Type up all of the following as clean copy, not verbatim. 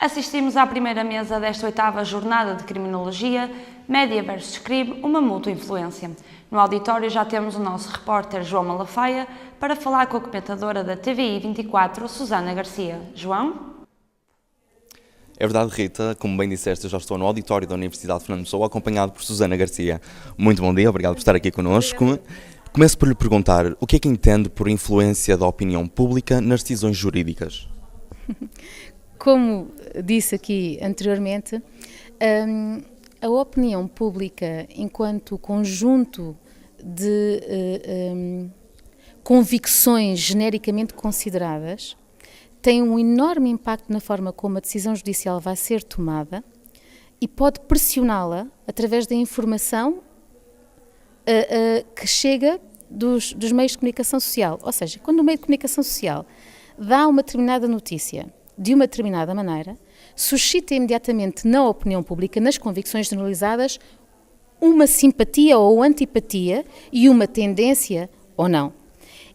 Assistimos à primeira mesa desta oitava jornada de Criminologia, Média versus Crime, uma mútua influência. No auditório já temos o nosso repórter João Malafaia para falar com a comentadora da TVI 24, Susana Garcia. João? É verdade, Rita, como bem disseste, eu já estou no auditório da Universidade de Fernando Pessoa, acompanhado por Susana Garcia. Muito bom dia, obrigado por estar aqui connosco. Começo por lhe perguntar, o que é que entende por influência da opinião pública nas decisões jurídicas? Como disse aqui anteriormente, a opinião pública, enquanto conjunto de convicções genericamente consideradas, tem um enorme impacto na forma como a decisão judicial vai ser tomada e pode pressioná-la através da informação que chega dos meios de comunicação social. Ou seja, quando o meio de comunicação social dá uma determinada notícia de uma determinada maneira, suscita imediatamente na opinião pública, nas convicções generalizadas, uma simpatia ou antipatia e uma tendência ou não.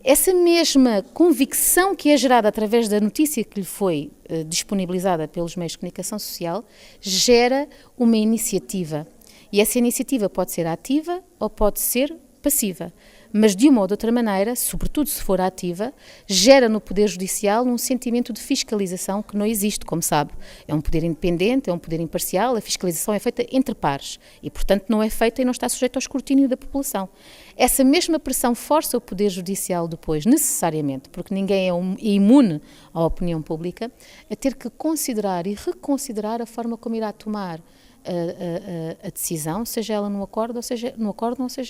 Essa mesma convicção que é gerada através da notícia que lhe foi disponibilizada pelos meios de comunicação social gera uma iniciativa. E essa iniciativa pode ser ativa ou pode ser passiva. Mas de uma ou de outra maneira, sobretudo se for ativa, gera no Poder Judicial um sentimento de fiscalização que não existe, como sabe. É um poder independente, é um poder imparcial, a fiscalização é feita entre pares e, portanto, não é feita e não está sujeita ao escrutínio da população. Essa mesma pressão força o Poder Judicial depois, necessariamente, porque ninguém é imune à opinião pública, a ter que considerar e reconsiderar a forma como irá tomar a decisão, seja ela num acordo, ou seja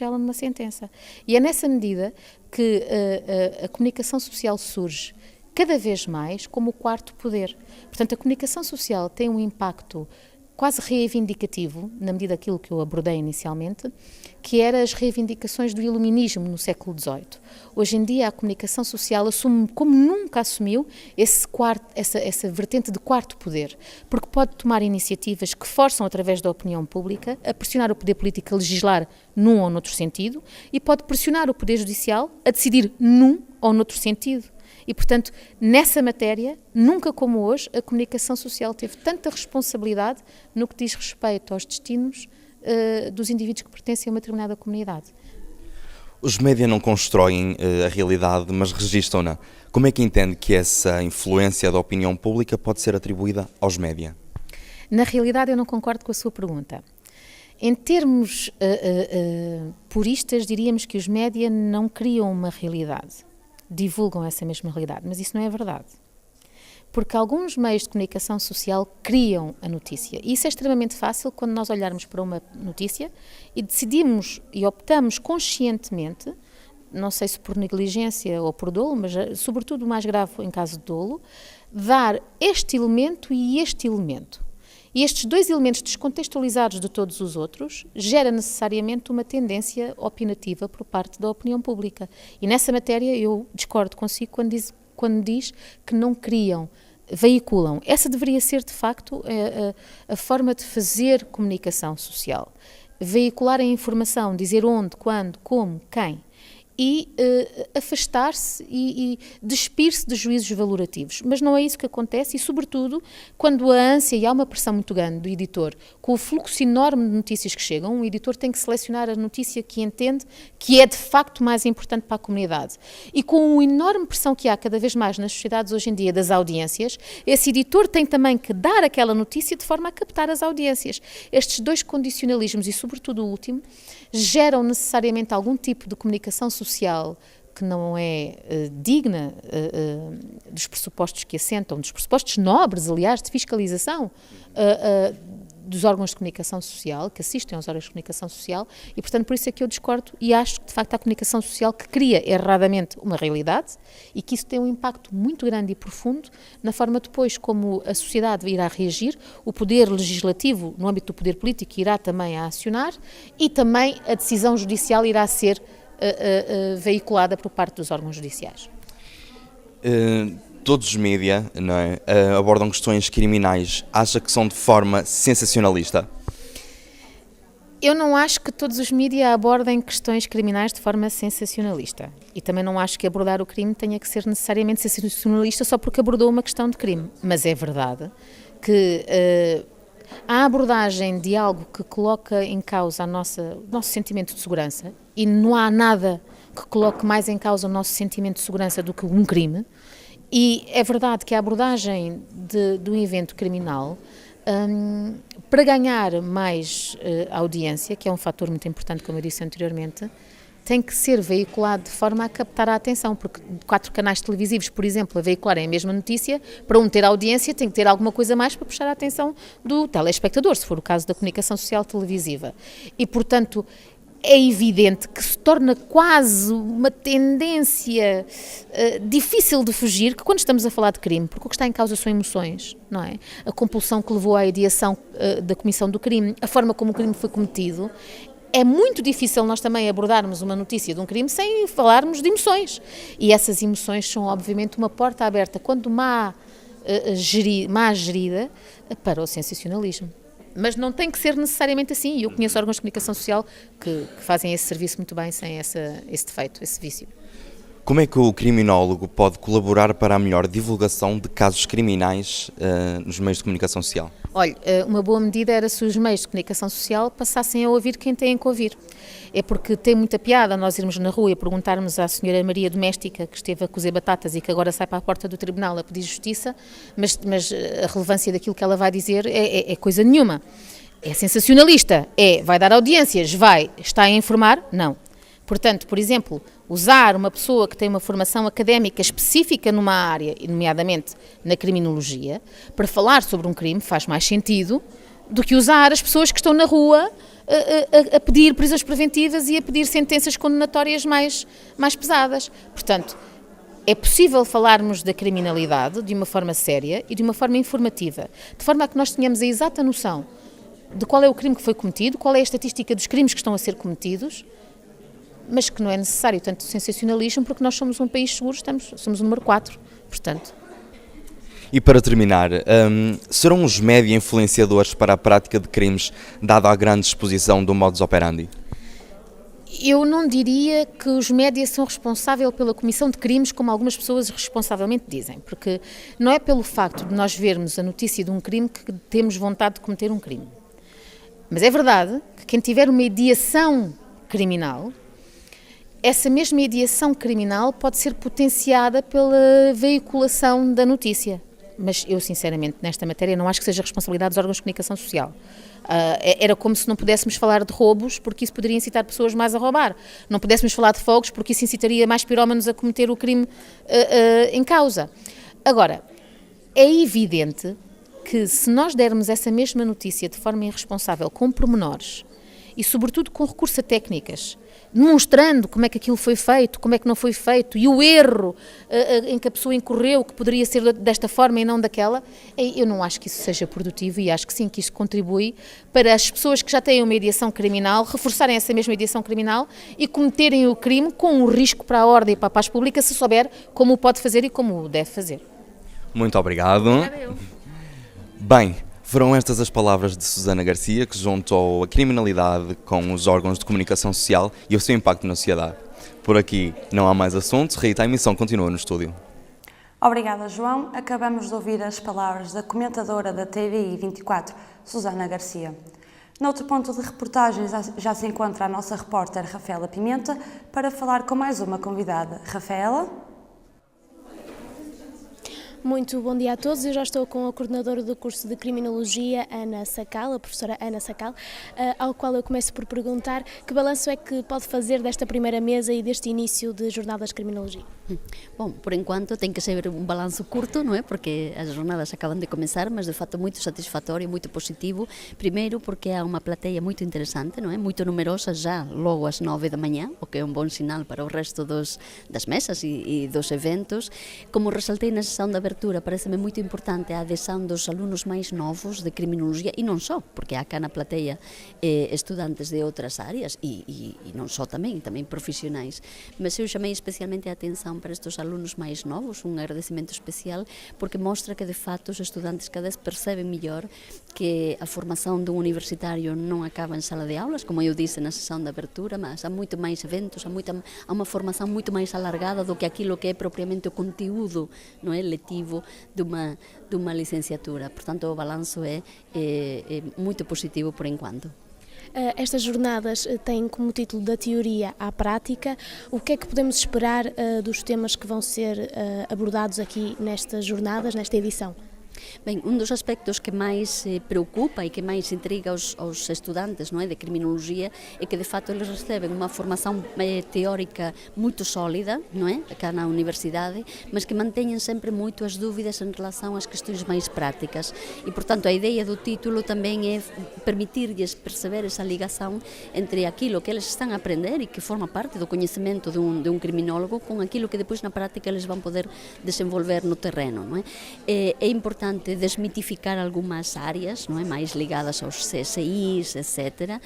ela numa sentença. E é nessa medida que a comunicação social surge cada vez mais como o quarto poder. Portanto, a comunicação social tem um impacto quase reivindicativo, na medida daquilo que eu abordei inicialmente, que era as reivindicações do iluminismo no século XVIII. Hoje em dia a comunicação social assume, como nunca assumiu, essa vertente de quarto poder, porque pode tomar iniciativas que forçam, através da opinião pública, a pressionar o poder político a legislar num ou noutro sentido e pode pressionar o poder judicial a decidir num ou noutro sentido. E, portanto, nessa matéria, nunca como hoje, a comunicação social teve tanta responsabilidade no que diz respeito aos destinos dos indivíduos que pertencem a uma determinada comunidade. Os média não constroem a realidade, mas registram-na. Como é que entende que essa influência da opinião pública pode ser atribuída aos média? Na realidade, eu não concordo com a sua pergunta. Em termos puristas, diríamos que os média não criam uma realidade. Divulgam essa mesma realidade, mas isso não é verdade. Porque alguns meios de comunicação social criam a notícia. E isso é extremamente fácil quando nós olharmos para uma notícia e decidimos e optamos conscientemente, não sei se por negligência ou por dolo, mas sobretudo o mais grave em caso de dolo, dar este elemento e este elemento. E estes dois elementos descontextualizados de todos os outros gera necessariamente uma tendência opinativa por parte da opinião pública. E nessa matéria eu discordo consigo quando diz que não criam, veiculam. Essa deveria ser, de facto, a forma de fazer comunicação social. Veicular a informação, dizer onde, quando, como, quem. E afastar-se e despir-se de juízos valorativos. Mas não é isso que acontece e, sobretudo, quando a ânsia e há uma pressão muito grande do editor, com o fluxo enorme de notícias que chegam, o editor tem que selecionar a notícia que entende que é de facto mais importante para a comunidade. E com a enorme pressão que há cada vez mais nas sociedades hoje em dia das audiências, esse editor tem também que dar aquela notícia de forma a captar as audiências. Estes dois condicionalismos e, sobretudo, o último, geram necessariamente algum tipo de comunicação social que não é digna dos pressupostos que assentam, dos pressupostos nobres, aliás, de fiscalização dos órgãos de comunicação social, que assistem aos órgãos de comunicação social, e, portanto, por isso é que eu discordo e acho que, de facto, a comunicação social que cria erradamente uma realidade e que isso tem um impacto muito grande e profundo na forma depois como a sociedade irá reagir, o poder legislativo, no âmbito do poder político, irá também a acionar e também a decisão judicial irá ser veiculada por parte dos órgãos judiciais. Todos os mídia, não é, abordam questões criminais. Acha que são de forma sensacionalista? Eu não acho que todos os mídia abordem questões criminais de forma sensacionalista. E também não acho que abordar o crime tenha que ser necessariamente sensacionalista só porque abordou uma questão de crime. Mas é verdade que a abordagem de algo que coloca em causa o nosso sentimento de segurança, e não há nada que coloque mais em causa o nosso sentimento de segurança do que um crime, e é verdade que a abordagem do evento criminal, para ganhar mais audiência, que é um fator muito importante, como eu disse anteriormente, tem que ser veiculado de forma a captar a atenção, porque 4 canais televisivos, por exemplo, a veicularem a mesma notícia, para um ter audiência tem que ter alguma coisa mais para puxar a atenção do telespectador, se for o caso da comunicação social televisiva. E, portanto, é evidente que se torna quase uma tendência difícil de fugir, que quando estamos a falar de crime, porque o que está em causa são emoções, não é? A compulsão que levou à ideação da comissão do crime, a forma como o crime foi cometido. É muito difícil nós também abordarmos uma notícia de um crime sem falarmos de emoções. E essas emoções são, obviamente, uma porta aberta, quando má gerida, para o sensacionalismo. Mas não tem que ser necessariamente assim. Eu conheço órgãos de comunicação social que fazem esse serviço muito bem sem esse defeito, esse vício. Como é que o criminólogo pode colaborar para a melhor divulgação de casos criminais nos meios de comunicação social? Olha, uma boa medida era se os meios de comunicação social passassem a ouvir quem têm que ouvir. É porque tem muita piada nós irmos na rua e perguntarmos à senhora Maria Doméstica, que esteve a cozer batatas e que agora sai para a porta do tribunal a pedir justiça, mas a relevância daquilo que ela vai dizer é coisa nenhuma. É sensacionalista, vai dar audiências, está a informar? Não. Portanto, por exemplo, usar uma pessoa que tem uma formação académica específica numa área, nomeadamente na criminologia, para falar sobre um crime faz mais sentido do que usar as pessoas que estão na rua a pedir prisões preventivas e a pedir sentenças condenatórias mais pesadas. Portanto, é possível falarmos da criminalidade de uma forma séria e de uma forma informativa, de forma a que nós tenhamos a exata noção de qual é o crime que foi cometido, qual é a estatística dos crimes que estão a ser cometidos, mas que não é necessário tanto sensacionalismo, porque nós somos um país seguro, somos o número 4, portanto. E para terminar, serão os média influenciadores para a prática de crimes, dada a grande exposição do modus operandi? Eu não diria que os médias são responsáveis pela comissão de crimes, como algumas pessoas responsavelmente dizem, porque não é pelo facto de nós vermos a notícia de um crime que temos vontade de cometer um crime. Mas é verdade que quem tiver uma ideação criminal, essa mesma ideação criminal pode ser potenciada pela veiculação da notícia. Mas eu, sinceramente, nesta matéria, não acho que seja responsabilidade dos órgãos de comunicação social. Era como se não pudéssemos falar de roubos, porque isso poderia incitar pessoas mais a roubar. Não pudéssemos falar de fogos, porque isso incitaria mais pirómanos a cometer o crime em causa. Agora, é evidente que se nós dermos essa mesma notícia de forma irresponsável, com pormenores, e sobretudo com recurso a técnicas, demonstrando como é que aquilo foi feito, como é que não foi feito, e o erro em que a pessoa incorreu, que poderia ser desta forma e não daquela, eu não acho que isso seja produtivo e acho que sim, que isso contribui para as pessoas que já têm uma ideação criminal reforçarem essa mesma ideação criminal e cometerem o crime com um risco para a ordem e para a paz pública, se souber como o pode fazer e como o deve fazer. Muito obrigado. Bem, foram estas as palavras de Susana Garcia, que juntou a criminalidade com os órgãos de comunicação social e o seu impacto na sociedade. Por aqui não há mais assuntos. Rita, a emissão continua no estúdio. Obrigada, João. Acabamos de ouvir as palavras da comentadora da TVI 24, Susana Garcia. Noutro ponto de reportagem já se encontra a nossa repórter Rafaela Pimenta para falar com mais uma convidada. Rafaela? Muito bom dia a todos. Eu já estou com a coordenadora do curso de Criminologia, Ana Sacal, a professora Ana Sacal, ao qual eu começo por perguntar que balanço é que pode fazer desta primeira mesa e deste início de jornadas de Criminologia. Bom, por enquanto tem que ser um balanço curto, não é? Porque as jornadas acabam de começar, mas de fato muito satisfatório, muito positivo. Primeiro porque há uma plateia muito interessante, não é? Muito numerosa já logo às 9 da manhã, o que é um bom sinal para o resto das mesas e dos eventos. Como ressaltei na sessão de abertura, parece-me muito importante a adesão dos alunos mais novos de Criminologia e não só, porque há cá na plateia estudantes de outras áreas e não só também profissionais. Mas eu chamei especialmente a atenção para estes alunos mais novos, um agradecimento especial, porque mostra que de fato os estudantes cada vez percebem melhor que a formação de um universitário não acaba em sala de aulas, como eu disse na sessão de abertura, mas há muito mais eventos, há uma formação muito mais alargada do que aquilo que é propriamente o conteúdo, não é, letivo de uma licenciatura. Portanto, o balanço é muito positivo por enquanto. Estas jornadas têm como título da teoria à prática. O que é que podemos esperar dos temas que vão ser abordados aqui nestas jornadas, nesta edição? Bem, um dos aspectos que mais preocupa e que mais intriga aos estudantes, não é, de criminologia é que de fato eles recebem uma formação teórica muito sólida, não é, cá na universidade, mas que mantenham sempre muito as dúvidas em relação às questões mais práticas e, portanto, a ideia do título também é permitir-lhes perceber essa ligação entre aquilo que eles estão a aprender e que forma parte do conhecimento de um criminólogo com aquilo que depois na prática eles vão poder desenvolver no terreno, não é? É importante desmitificar algumas áreas, não é, mais ligadas aos CSIs, etc.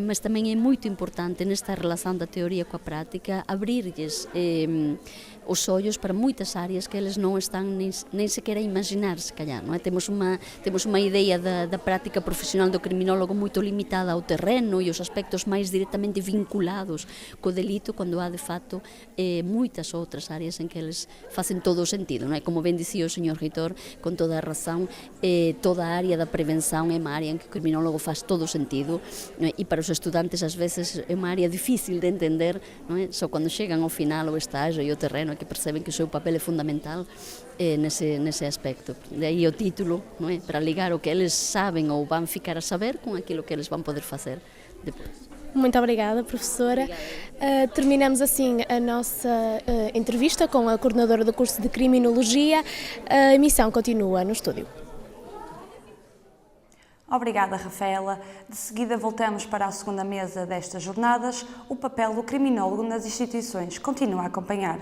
Mas também é muito importante nesta relação da teoria com a prática abrir-lhes os olhos para muitas áreas que eles não estão nem sequer a imaginar, se calhar, não é? Temos uma ideia da prática profissional do criminólogo muito limitada ao terreno e aos aspectos mais diretamente vinculados com o delito, quando há de fato muitas outras áreas em que eles fazem todo o sentido, não é? Como bem dizia o Sr. Reitor, com toda a razão, toda a área da prevenção é uma área em que o criminólogo faz todo o sentido, não é? E para os estudantes às vezes é uma área difícil de entender, não é? Só quando chegam ao final, ao estágio e ao terreno, que percebem que o seu papel é fundamental nesse aspecto. Daí o título, não é? Para ligar o que eles sabem ou vão ficar a saber com aquilo que eles vão poder fazer depois. Muito obrigada, professora. Terminamos assim a nossa entrevista com a coordenadora do curso de Criminologia. A emissão continua no estúdio. Obrigada, Rafaela. De seguida voltamos para a segunda mesa destas jornadas. O papel do criminólogo nas instituições continua a acompanhar.